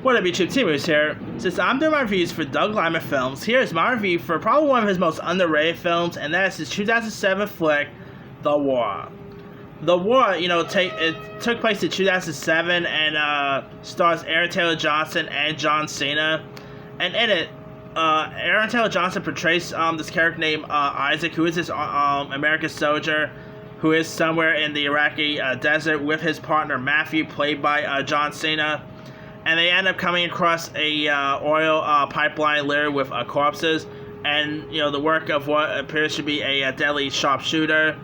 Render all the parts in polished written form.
What up, YouTube? T-Moose here. Since I'm doing my reviews for Doug Liman films, here's my review for probably one of his most underrated films, and that's his 2007 flick, The War. The War, it took place in 2007 and stars Aaron Taylor Johnson and John Cena. And in it, Aaron Taylor Johnson portrays this character named Isaac, who is this American soldier who is somewhere in the Iraqi desert with his partner Matthew, played by John Cena. And they end up coming across a oil pipeline littered with corpses, and the work of what appears to be a deadly sharpshooter.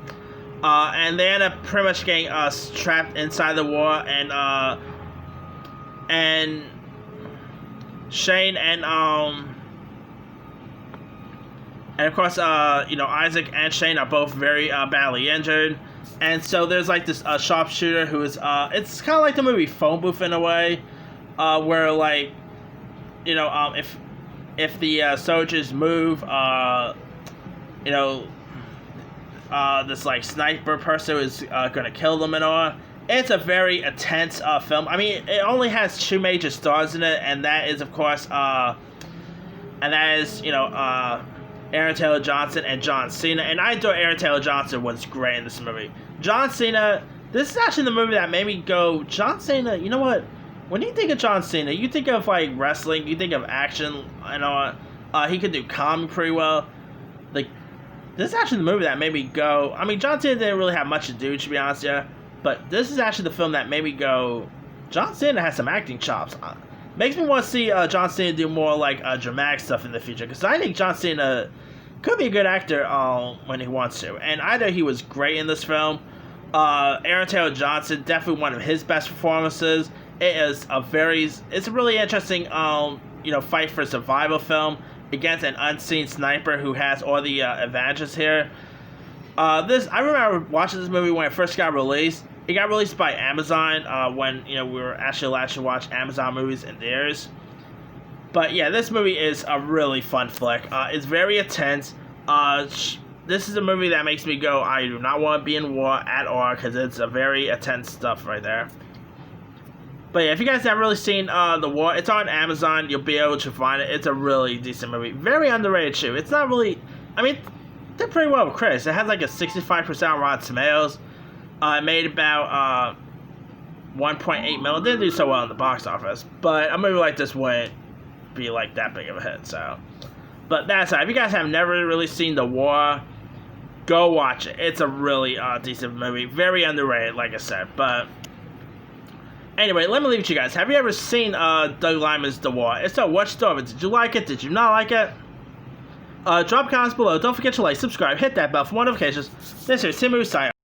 And they end up pretty much getting trapped inside the war, and Shane and of course Isaac and Shane are both very badly injured. And so there's like this sharpshooter who is it's kind of like the movie Phone Booth in a way. Where if the soldiers move, this like sniper person is gonna kill them and all. It's a very intense film. I mean, it only has two major stars in it, and that is of course Aaron Taylor Johnson and John Cena. And I thought Aaron Taylor Johnson was great in this movie. John Cena. This is actually the movie that made me go, John Cena. You know what? When you think of John Cena, you think of like wrestling, you think of action, and all. He could do comedy pretty well. Like, this is actually the movie that made me go. I mean, John Cena didn't really have much to do, to be honest with you, but this is actually the film that made me go, John Cena has some acting chops. Makes me want to see John Cena do more like dramatic stuff in the future, because I think John Cena could be a good actor when he wants to, and I thought he was great in this film. Aaron Taylor Johnson, definitely one of his best performances. It's a really interesting, fight for survival film against an unseen sniper who has all the advantages here. I remember watching this movie when it first got released. It got released by Amazon when we were actually allowed to watch Amazon movies in theirs. But yeah, this movie is a really fun flick. It's very intense. This is a movie that makes me go, I do not want to be in war at all, because it's a very intense stuff right there. But yeah, if you guys haven't really seen The War, it's on Amazon. You'll be able to find it. It's a really decent movie. Very underrated too. It's not really, I mean, did pretty well with critics. It has like a 65% on Rotten Tomatoes. It made about 1.8 million. It didn't do so well in the box office. But a movie like this wouldn't be like that big of a hit. So, but that's it. If you guys have never really seen The War, go watch it. It's a really decent movie. Very underrated, like I said. But anyway, let me leave it to you guys. Have you ever seen Doug Liman's The War? If so, what's your thought? Did you like it? Did you not like it? Drop comments below. Don't forget to like, subscribe, hit that bell for more notifications. This is T-Moose signing.